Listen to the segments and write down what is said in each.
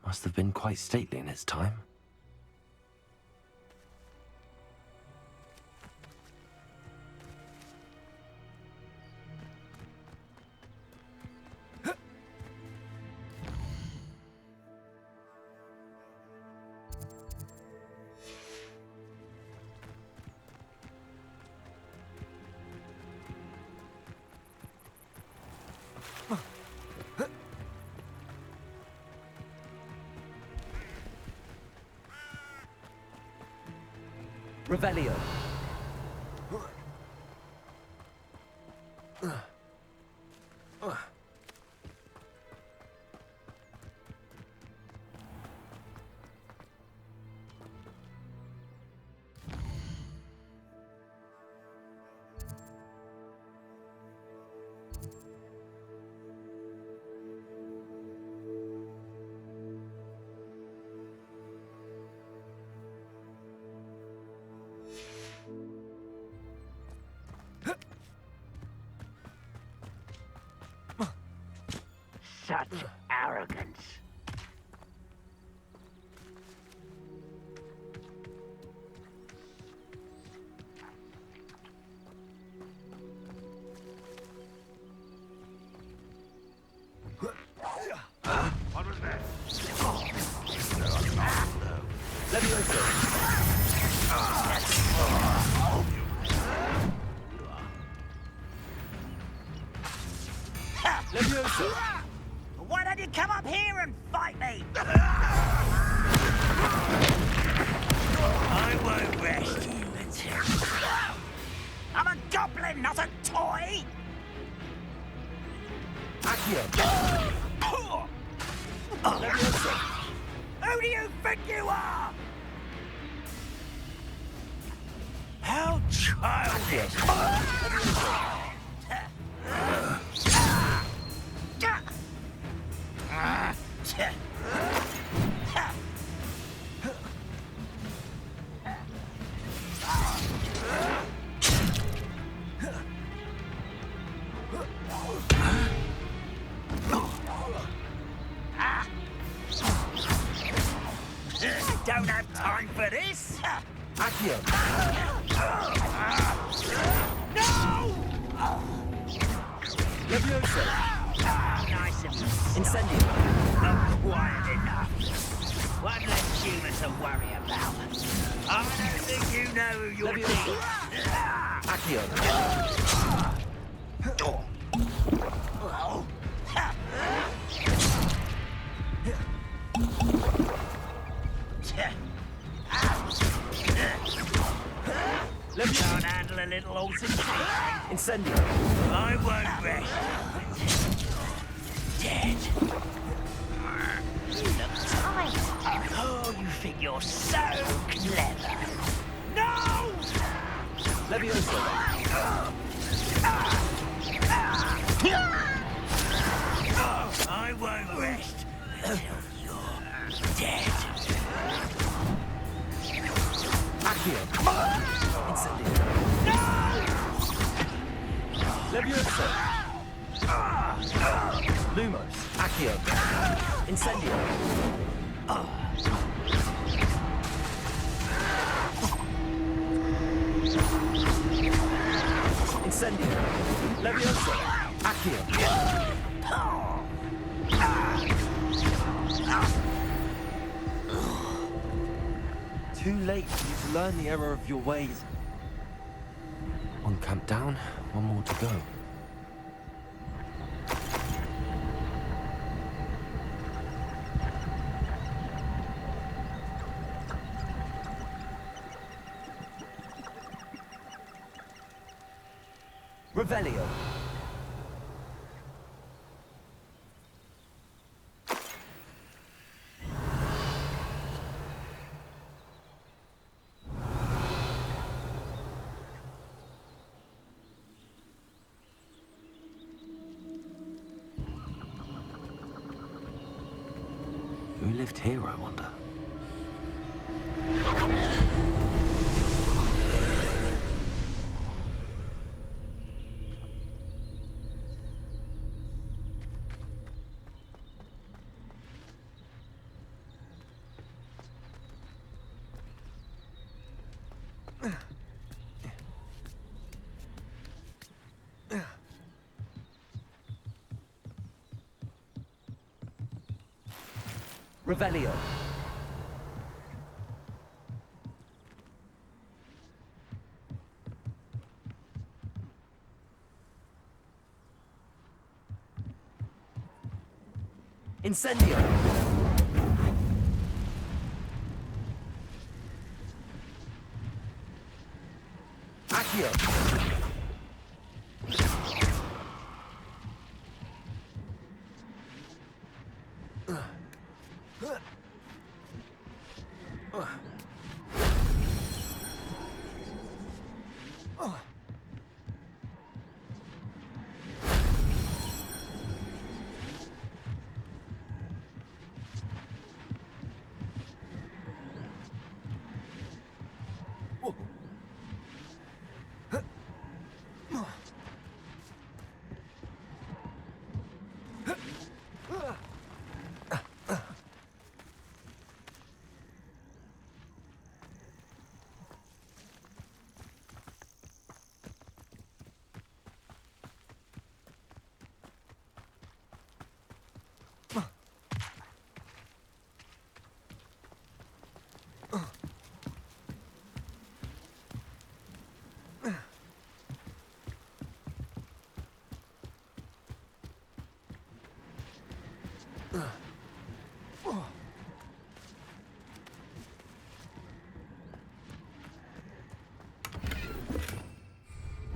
Must have been quite stately in its time. Revelio. Such arrogance. What was that? Levioso. Levioso. Why don't you come up here and fight me? I won't rest you until... I'm a goblin, not a toy! Accio. Levioso. Who do you think you are? How childish! Don't have time for this! Accio. No! Levioso. Nice of you. Incendio. Not quiet enough. One less human to worry about. I don't think you know who you're Levioso. dealing. Accio. Can't handle a little altercation. Incendio. I won't rest. Dead. You look tired. Oh, you think you're so clever. No! Levioso. I won't rest until you're dead. Accio. Incendio. Levioso. Lumos. Accio. Incendio. Incendio. Levioso. Accio. Too late for you to learn the error of your ways. One camp down, one more to go. Revelio. Who lived here, I wonder? Revelio. Incendio. Accio.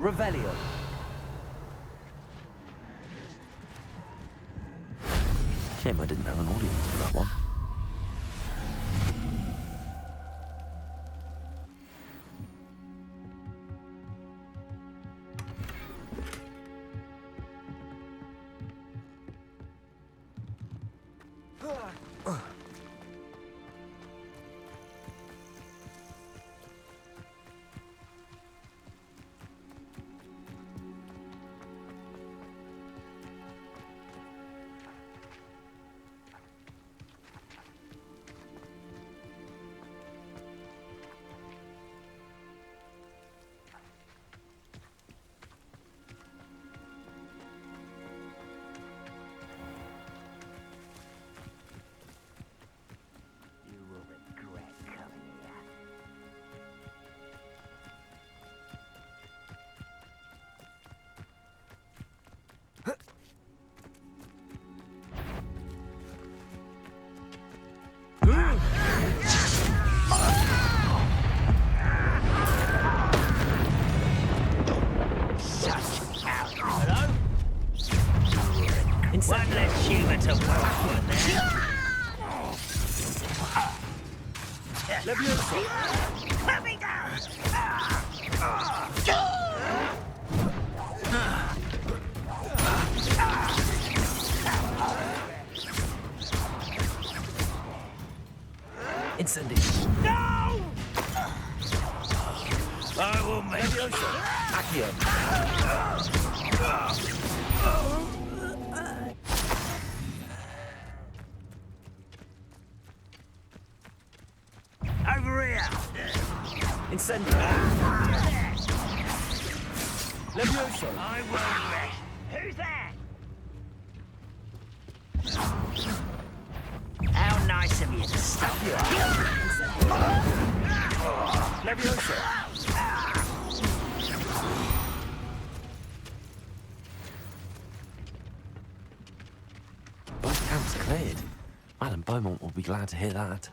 Revelio. Shame I didn't have an audience for that one. You will regret coming here. Hello? One less human to work for there. Levioso. Put me down! Incendio. No! I will make Levioso. Accio. over here! Incendio. Levioso. I won't rest. Who's that? How nice of you to stop. Levioso. Both camps cleared. Madam Beaumont will be glad to hear that.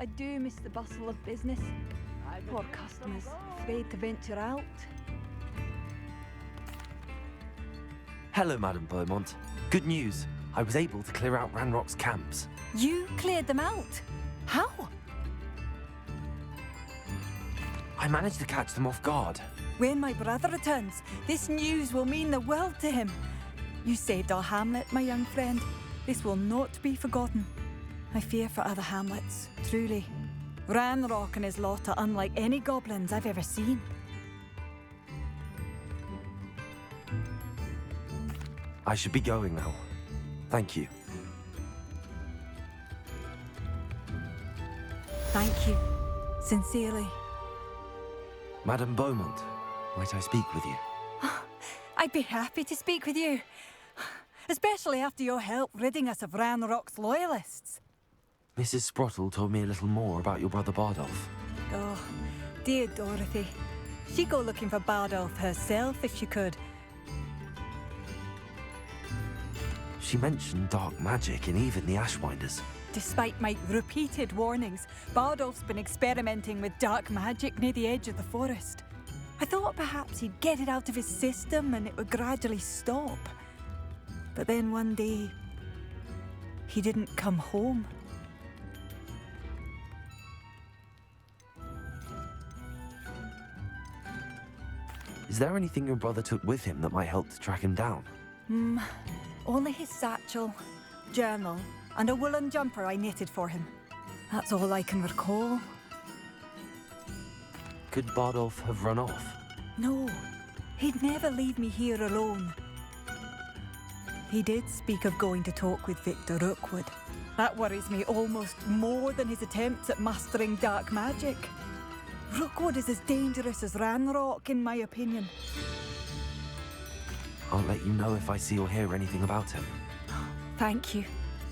I do miss the bustle of business. Poor customers, afraid to venture out. Hello, Madam Beaumont. Good news. I was able to clear out Ranrock's camps. You cleared them out? How? I managed to catch them off guard. When my brother returns, this news will mean the world to him. You saved our hamlet, my young friend. This will not be forgotten. I fear for other hamlets, truly. Ranrock and his lot are unlike any goblins I've ever seen. I should be going now. Thank you. Thank you. Sincerely. Madame Beaumont, might I speak with you? I'd be happy to speak with you. Especially after your help ridding us of Ranrock's loyalists. Mrs. Sprottle told me a little more about your brother Bardolph. Oh, dear Dorothy. She'd go looking for Bardolph herself if she could. She mentioned dark magic and even the Ashwinders. Despite my repeated warnings, Bardolph's been experimenting with dark magic near the edge of the forest. I thought perhaps he'd get it out of his system and it would gradually stop. But then one day, he didn't come home. Is there anything your brother took with him that might help to track him down? Only his satchel, journal, and a woolen jumper I knitted for him. That's all I can recall. Could Bardolph have run off? No, he'd never leave me here alone. He did speak of going to talk with Victor Rookwood. That worries me almost more than his attempts at mastering dark magic. Rookwood is as dangerous as Ranrock, in my opinion. I'll let you know if I see or hear anything about him. Thank you.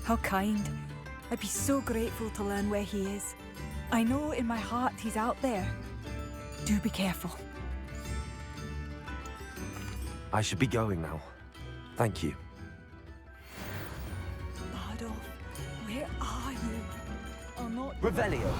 How kind. I'd be so grateful to learn where he is. I know in my heart he's out there. Do be careful. I should be going now. Thank you. Bardolph, where are you? I'll not... Revelio.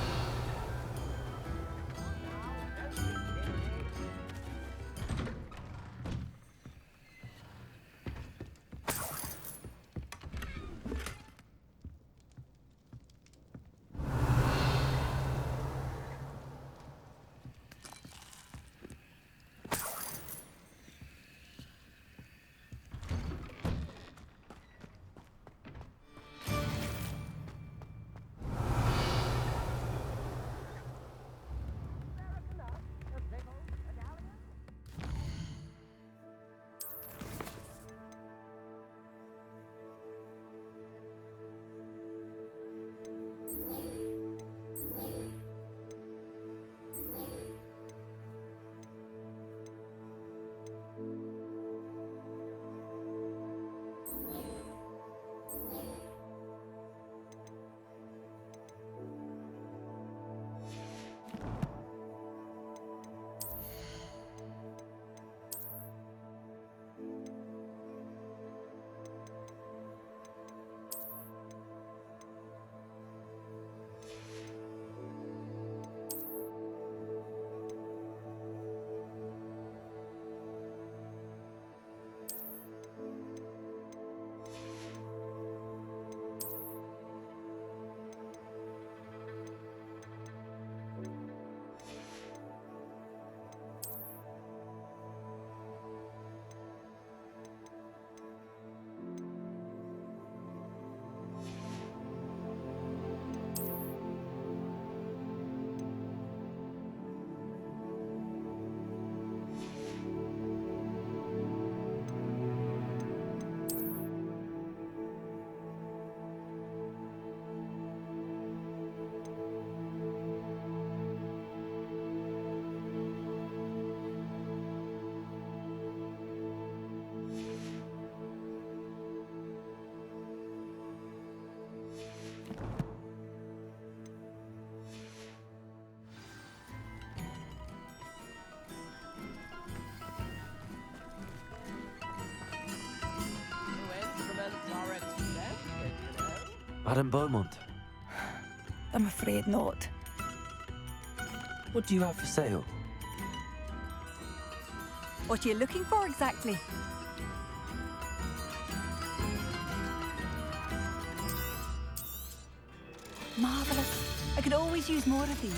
Madame Beaumont, I'm afraid not. what do you have for sale? What are you looking for exactly? Marvellous. I could always use more of these.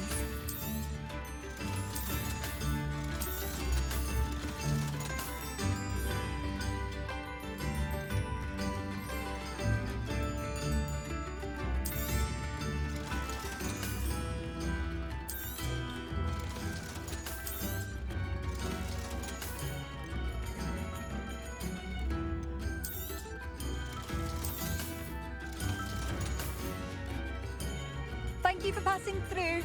Thank you for passing through.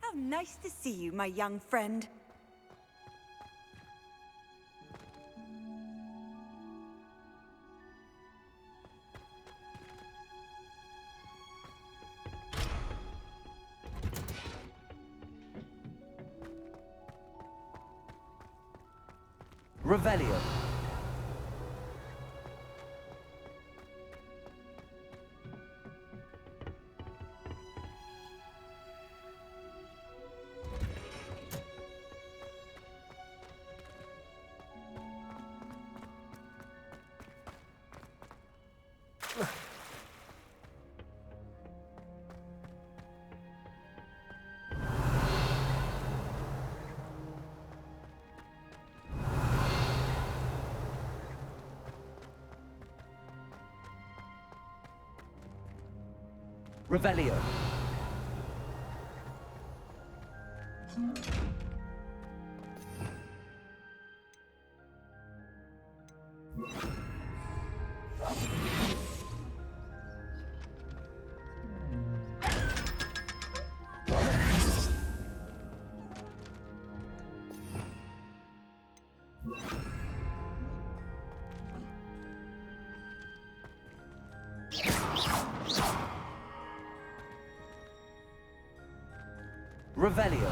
How nice to see you, my young friend. Revelio. Revelio. Revelio.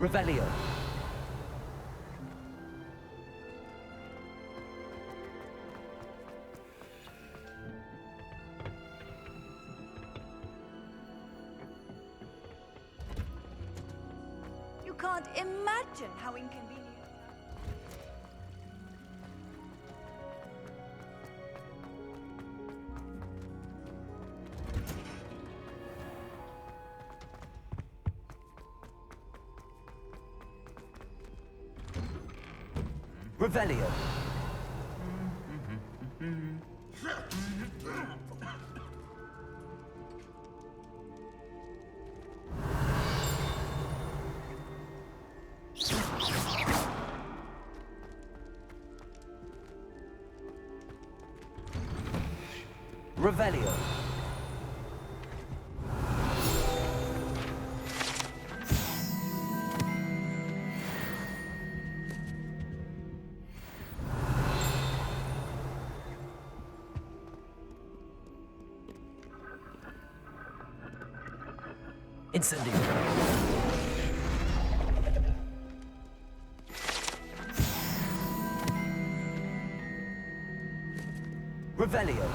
Revelio. You can't imagine how inconvenient. Revelio. Revelio. Incendio. Revelio.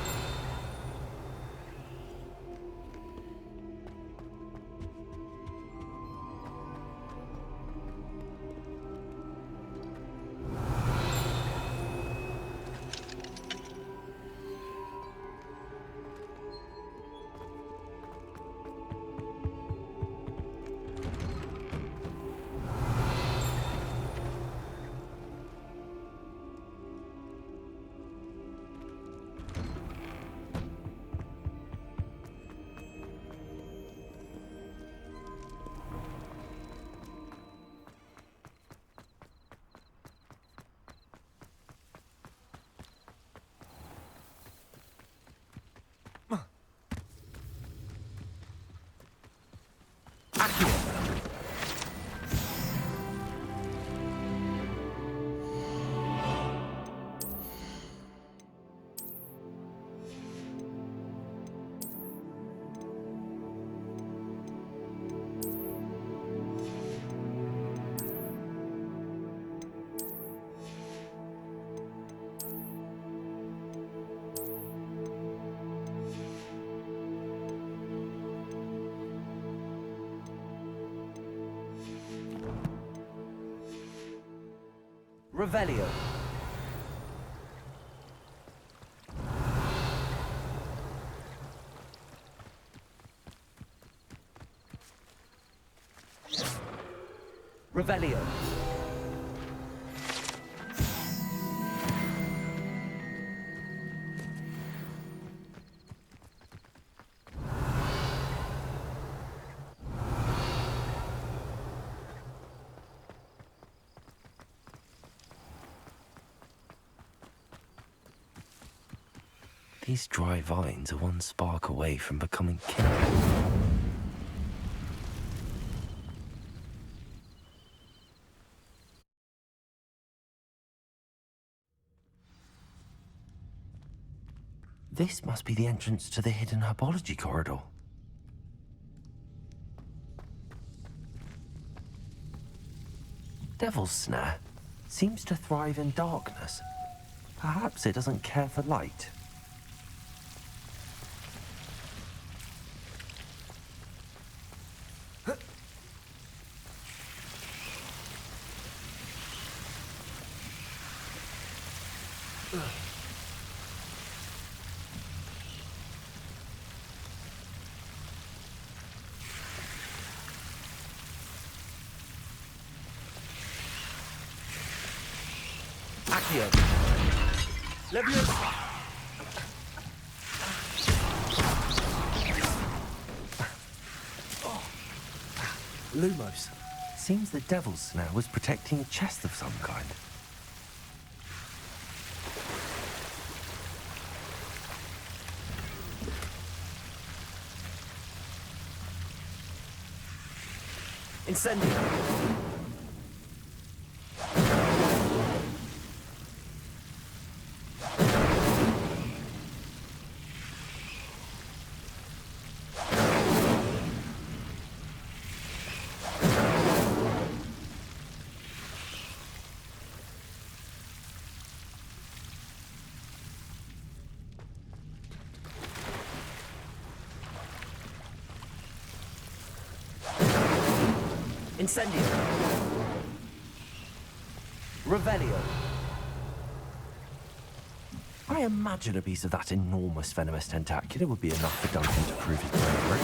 Revelio. Revelio. These dry vines are one spark away from becoming kindled. This must be the entrance to the hidden herbology corridor. Devil's Snare seems to thrive in darkness. Perhaps it doesn't care for light. Accio. Levius. Lumos. Seems the Devil's Snare was protecting a chest of some kind. Incendio. Incendio. Revelio. I imagine a piece of that enormous venomous tentacula would be enough for Duncan to prove his bravery.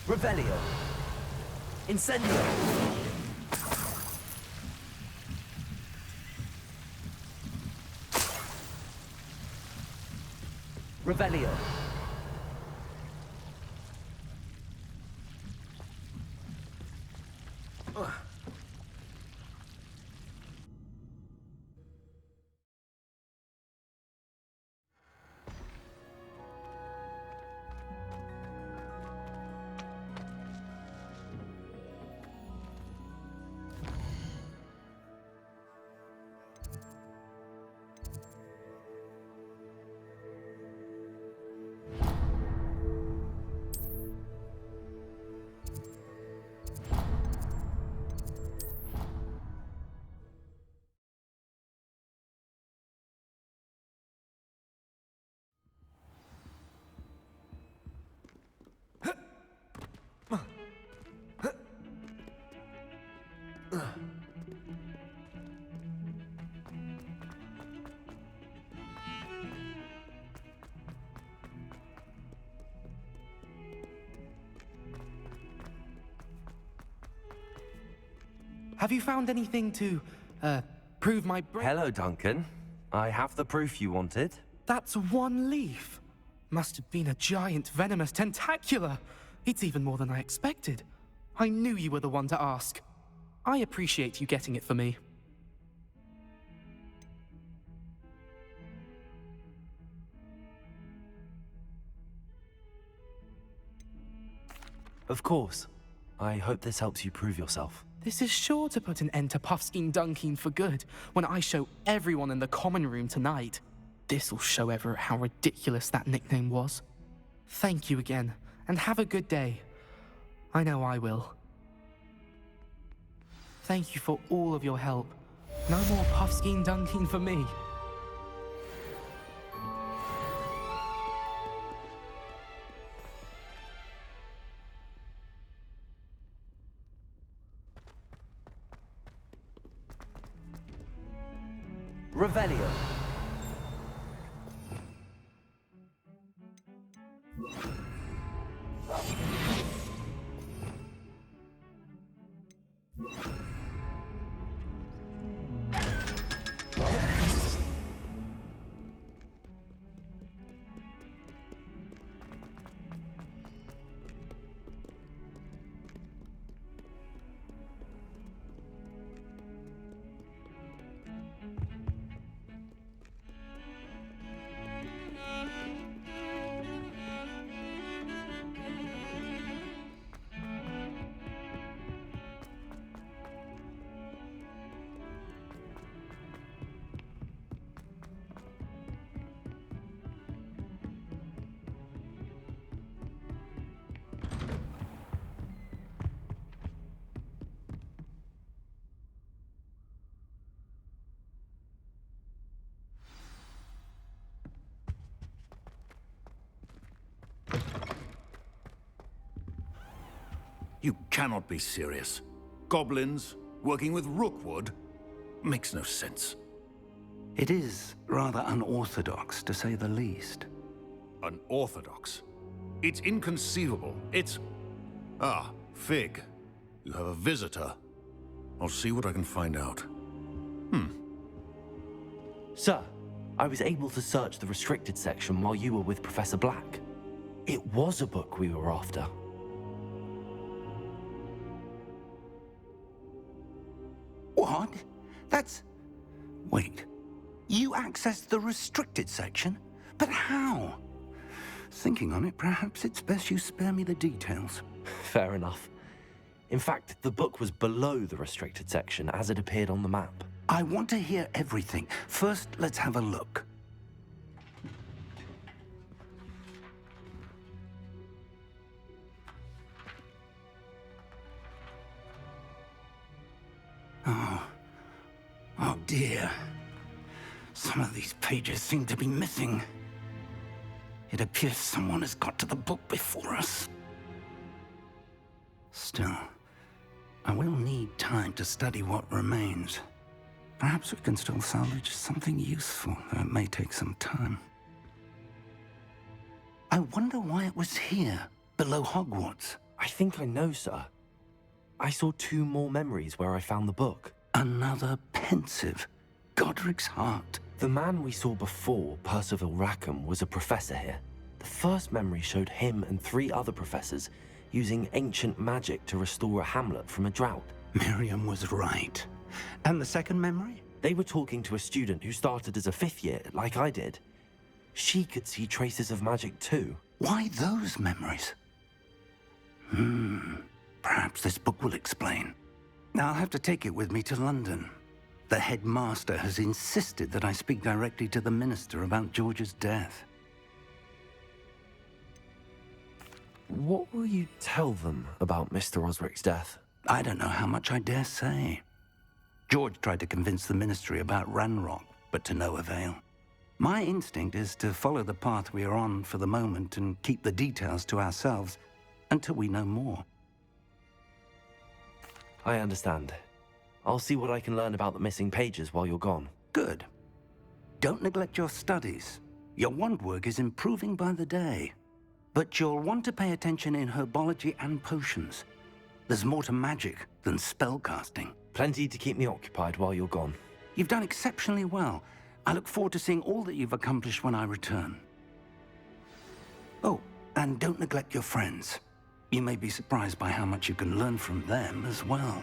Revelio. Incendio. Revelio. Have you found anything to, prove my Hello, Duncan. I have the proof you wanted. That's one leaf. Must have been a giant venomous tentacula. It's even more than I expected. I knew you were the one to ask. I appreciate you getting it for me. Of course. I hope this helps you prove yourself. This is sure to put an end to Puffskein Dunkeen for good when I show everyone in the common room tonight. This'll show Everett how ridiculous that nickname was. Thank you again, and have a good day. I know I will. Thank you for all of your help. No more Puffskein Dunkeen for me. Revelio. You cannot be serious. Goblins working with Rookwood? Makes no sense. It is rather unorthodox, to say the least. Unorthodox? It's inconceivable. It's... Ah, Fig. You have a visitor. I'll see what I can find out. Sir, I was able to search the restricted section while you were with Professor Black. It was a book we were after. What? That's... Wait. You accessed the restricted section? But how? Thinking on it, perhaps it's best you spare me the details. Fair enough. In fact, the book was below the restricted section as it appeared on the map. I want to hear everything. First, let's have a look. Oh dear. Some of these pages seem to be missing. It appears someone has got to the book before us. Still, I will need time to study what remains. Perhaps we can still salvage something useful, though it may take some time. I wonder why it was here, below Hogwarts. I think I know, sir. I saw 2 more memories where I found the book. Another pensive. Godric's heart. The man we saw before, Percival Rackham, was a professor here. The first memory showed him and 3 other professors using ancient magic to restore a hamlet from a drought. Miriam was right. And the second memory? They were talking to a student who started as a 5th year, like I did. She could see traces of magic too. Why those memories? Perhaps this book will explain. Now I'll have to take it with me to London. The headmaster has insisted that I speak directly to the minister about George's death. What will you tell them about Mr. Osric's death? I don't know how much I dare say. George tried to convince the ministry about Ranrock, but to no avail. My instinct is to follow the path we are on for the moment and keep the details to ourselves until we know more. I understand. I'll see what I can learn about the missing pages while you're gone. Good. Don't neglect your studies. Your wand work is improving by the day. But you'll want to pay attention in herbology and potions. There's more to magic than spellcasting. Plenty to keep me occupied while you're gone. You've done exceptionally well. I look forward to seeing all that you've accomplished when I return. Oh, and don't neglect your friends. You may be surprised by how much you can learn from them as well.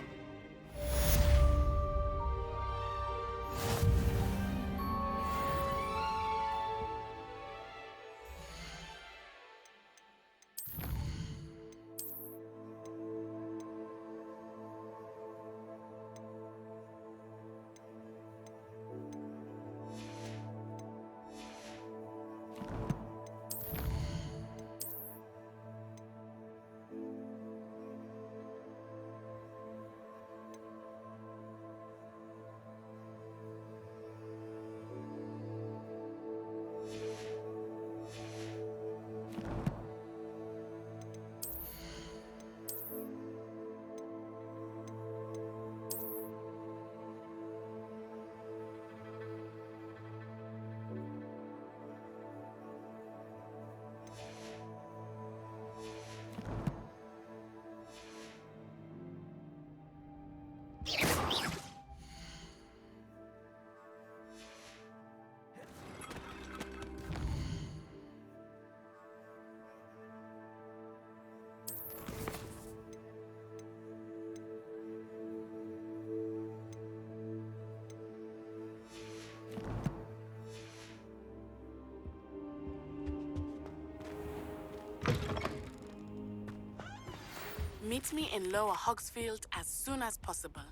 Meet me in Lower Hogsfield as soon as possible.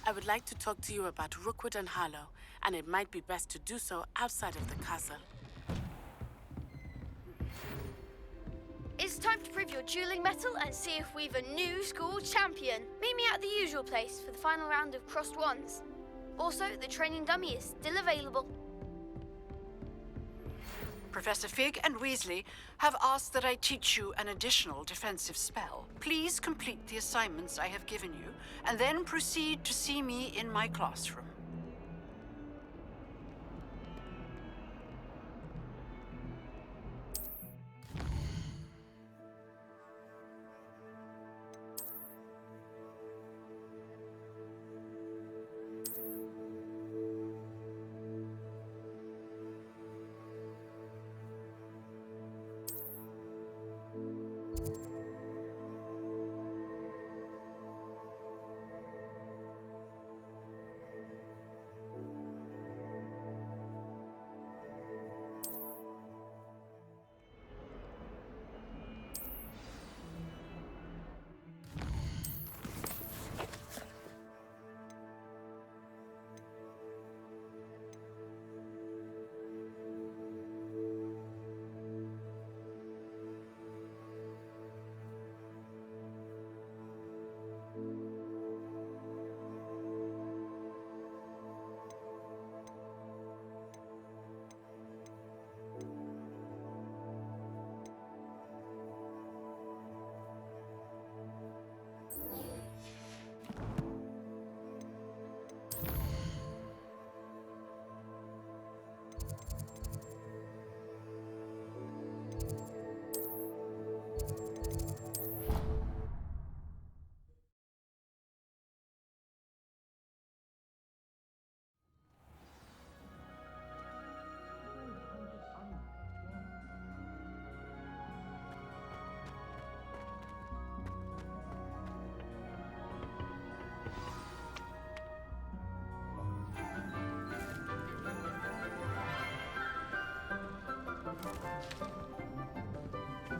I would like to talk to you about Rookwood and Harlow, and it might be best to do so outside of the castle. It's time to prove your dueling mettle and see if we've a new school champion. Meet me at the usual place for the final round of crossed wands. Also, the training dummy is still available. Professor Fig and Weasley have asked that I teach you an additional defensive spell. Please complete the assignments I have given you, and then proceed to see me in my classroom.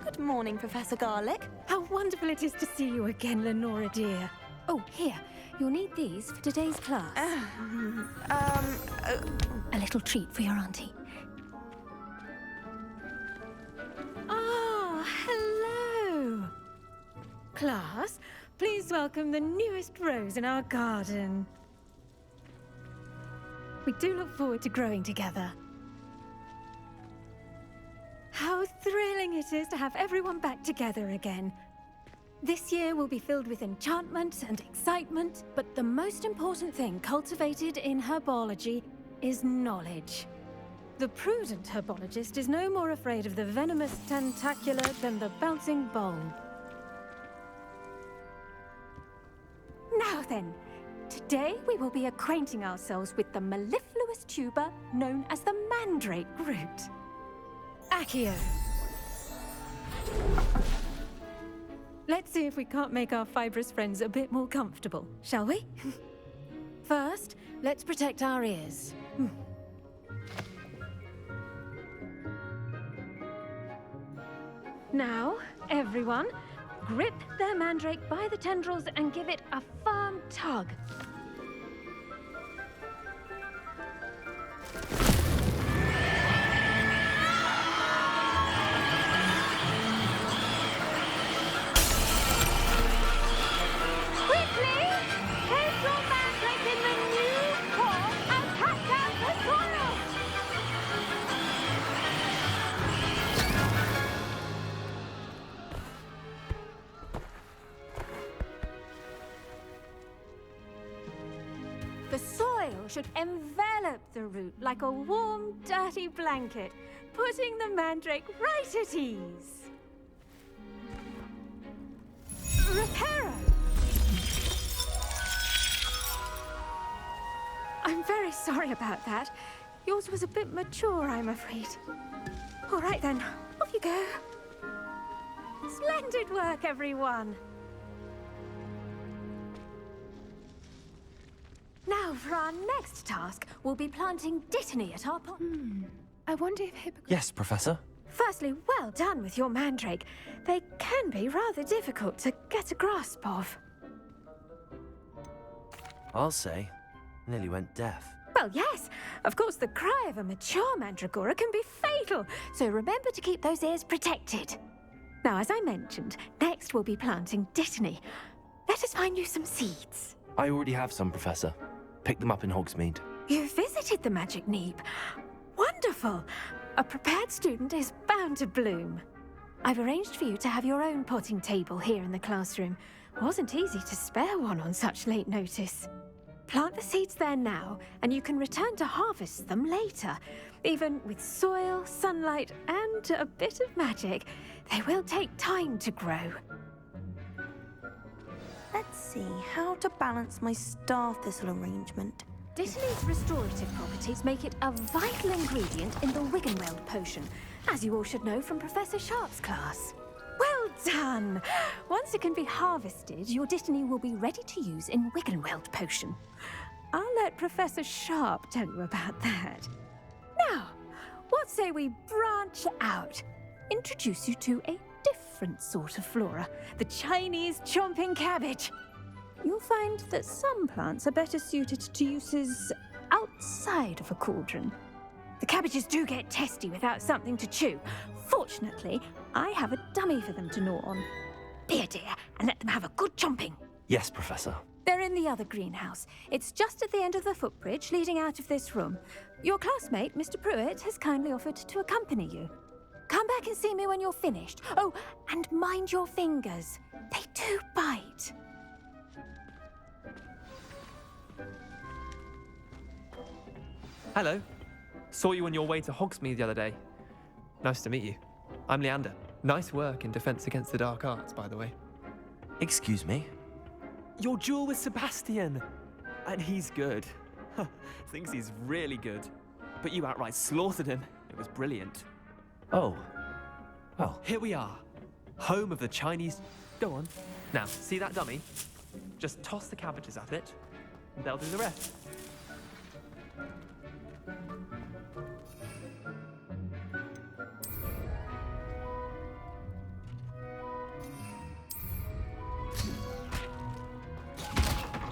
Good morning, Professor Garlick. How wonderful it is to see you again, Lenora dear. Oh, here. You'll need these for today's class. A little treat for your auntie. Ah, hello. Class, please welcome the newest rose in our garden. We do look forward to growing together. How thrilling it is to have everyone back together again. This year will be filled with enchantment and excitement, but the most important thing cultivated in herbology is knowledge. The prudent herbologist is no more afraid of the venomous tentacular than the bouncing bulb. Now then, today we will be acquainting ourselves with the mellifluous tuber known as the mandrake root. Accio. Let's see if we can't make our fibrous friends a bit more comfortable, shall we? First, let's protect our ears. Now, everyone, grip their mandrake by the tendrils and give it a firm tug. Quickly! Place your mandrake in the new core and cut down the soil! The soil should envelop the root like a warm, dirty blanket, putting the mandrake right at ease. Reparo! I'm very sorry about that. Yours was a bit mature, I'm afraid. All right then, off you go. Splendid work, everyone. Now, for our next task, we'll be planting dittany at our pot. I wonder if Hippogriff... Yes, Professor. Firstly, well done with your mandrake. They can be rather difficult to get a grasp of. I'll say. Nearly went deaf. Well, yes. Of course, the cry of a mature mandragora can be fatal, so remember to keep those ears protected. Now, as I mentioned, next we'll be planting dittany. Let us find you some seeds. I already have some, Professor. Picked them up in Hogsmeade. You visited the Magic Neep. Wonderful. A prepared student is bound to bloom. I've arranged for you to have your own potting table here in the classroom. Wasn't easy to spare one on such late notice. Plant the seeds there now, and you can return to harvest them later. Even with soil, sunlight, and a bit of magic, they will take time to grow. Let's see how to balance my star thistle arrangement. Dittany's restorative properties make it a vital ingredient in the Wiggenweld potion, as you all should know from Professor Sharp's class. Well done! Once it can be harvested, your dittany will be ready to use in Wiggenweld potion. I'll let Professor Sharp tell you about that. Now, what say we branch out? Introduce you to a different sort of flora, the Chinese chomping cabbage. You'll find that some plants are better suited to uses outside of a cauldron. The cabbages do get testy without something to chew. Fortunately, I have a dummy for them to gnaw on. Be a dear and let them have a good chomping. Yes, Professor. They're in the other greenhouse. It's just at the end of the footbridge leading out of this room. Your classmate, Mr. Pruitt, has kindly offered to accompany you. Come back and see me when you're finished. Oh, and mind your fingers. They do bite. Hello. Saw you on your way to Hogsmeade the other day. Nice to meet you. I'm Leander. Nice work in Defense Against the Dark Arts, by the way. Excuse me? Your duel with Sebastian! And he's good. Thinks he's really good. But you outright slaughtered him. It was brilliant. Oh. Well. Here we are. Home of the Chinese... Go on. Now, see that dummy? Just toss the cabbages at it, and they'll do the rest.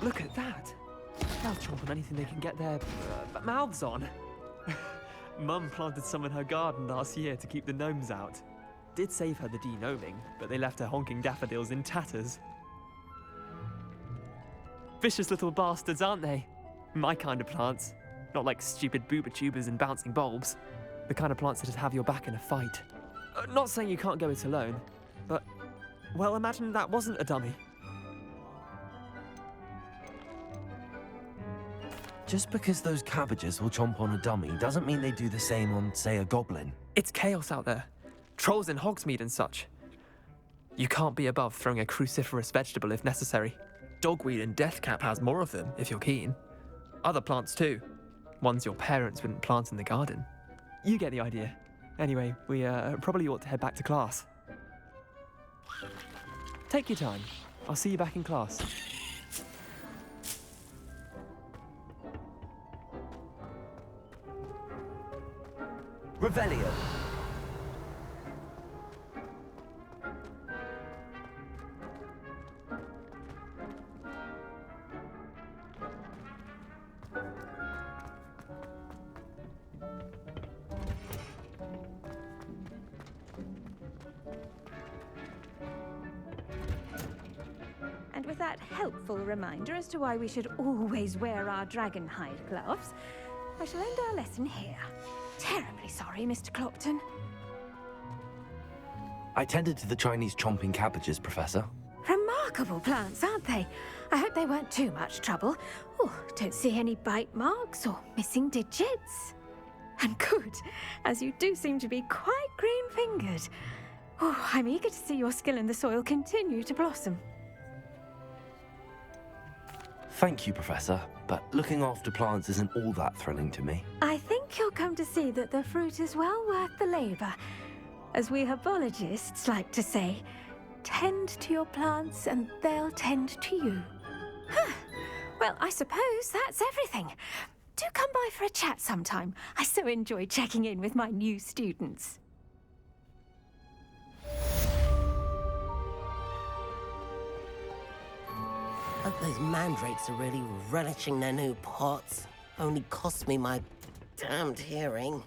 Look at that! They'll chomp on anything they can get their mouths on. Mum planted some in her garden last year to keep the gnomes out. Did save her the de-gnoming, but they left her honking daffodils in tatters. Vicious little bastards, aren't they? My kind of plants. Not like stupid booba tubers and bouncing bulbs. The kind of plants that'd have your back in a fight. Not saying you can't go it alone, but Well, imagine that wasn't a dummy. Just because those cabbages will chomp on a dummy doesn't mean they do the same on, say, a goblin. It's chaos out there. Trolls in Hogsmeade and such. You can't be above throwing a cruciferous vegetable if necessary. Dogweed and Deathcap has more of them, if you're keen. Other plants too. Ones your parents wouldn't plant in the garden. You get the idea. Anyway, we probably ought to head back to class. Take your time. I'll see you back in class. Revelio. And with that helpful reminder as to why we should always wear our dragon hide gloves, I shall end our lesson here. Terribly sorry, Mr. Clopton. I tended to the Chinese chomping cabbages, Professor. Remarkable plants, aren't they? I hope they weren't too much trouble. Oh, don't see any bite marks or missing digits. And good, as you do seem to be quite green-fingered. Oh, I'm eager to see your skill in the soil continue to blossom. Thank you, Professor, but looking after plants isn't all that thrilling to me. I think you'll come to see that the fruit is well worth the labor. As we herbologists like to say, tend to your plants and they'll tend to you. Huh. Well, I suppose that's everything. Do come by for a chat sometime. I so enjoy checking in with my new students. Hope those mandrakes are really relishing their new pots. Only cost me my damned hearing.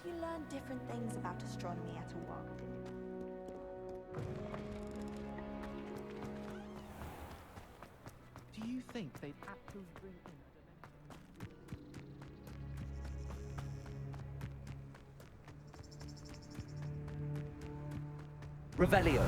You learn different things about astronomy at a while. Do you think they'd actually bring in Revelio.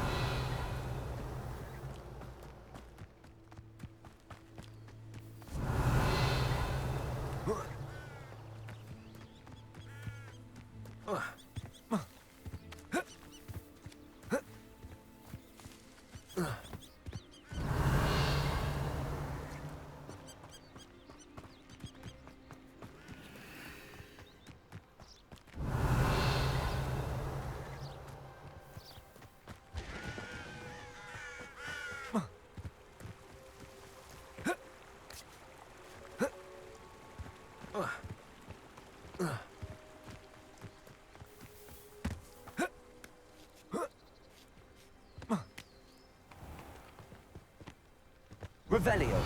Revelio.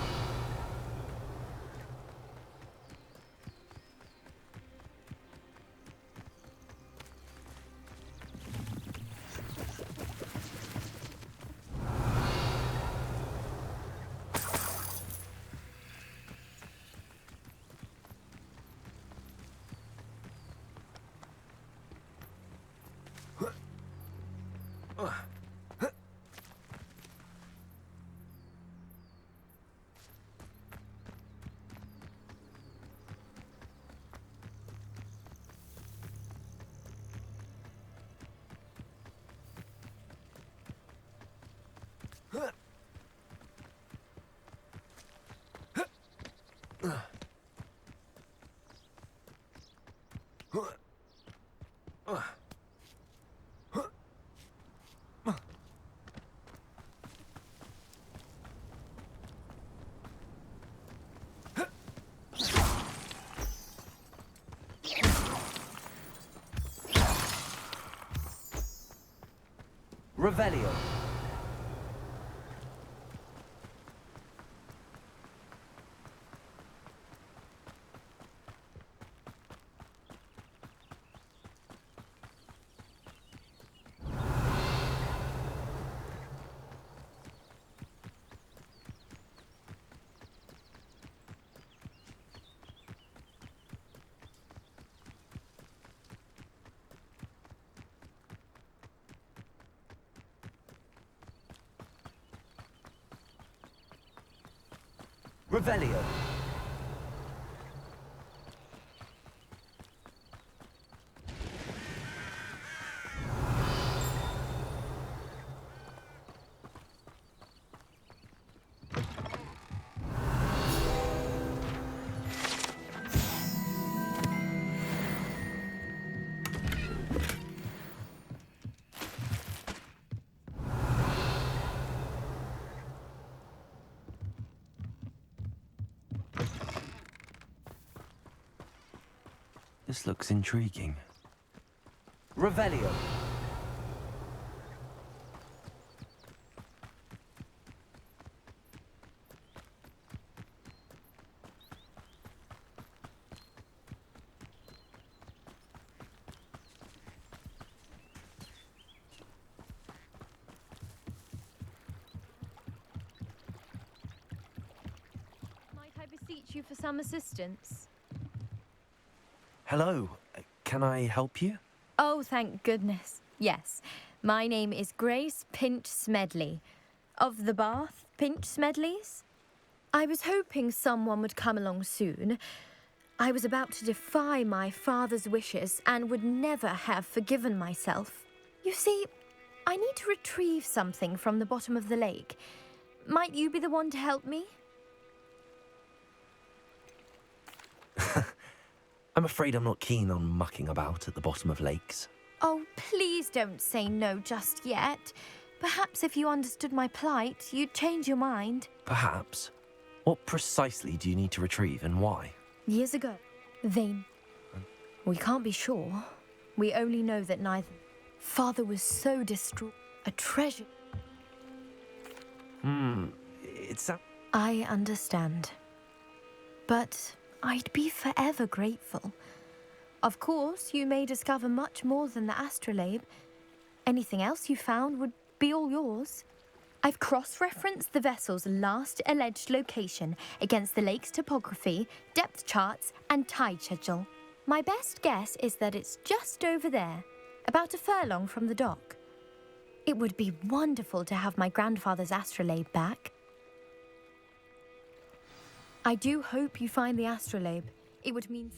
Revelio. Revelio. This looks intriguing. Revelio. Might I beseech you for some assistance? Hello, can I help you? Oh, thank goodness. Yes. My name is Grace Pinch Smedley. Of the Bath Pinch Smedleys? I was hoping someone would come along soon. I was about to defy my father's wishes and would never have forgiven myself. You see, I need to retrieve something from the bottom of the lake. Might you be the one to help me? I'm afraid I'm not keen on mucking about at the bottom of lakes. Oh, please don't say no just yet. Perhaps if you understood my plight, you'd change your mind. Perhaps. What precisely do you need to retrieve and why? Years ago, we can't be sure. We only know that neither. Father was so distraught. A treasure. It's a... I understand. But I'd be forever grateful. Of course, you may discover much more than the astrolabe. Anything else you found would be all yours. I've cross-referenced the vessel's last alleged location against the lake's topography, depth charts, and tide schedule. My best guess is that it's just over there, about a furlong from the dock. It would be wonderful to have my grandfather's astrolabe back. I do hope you find the astrolabe. It would mean...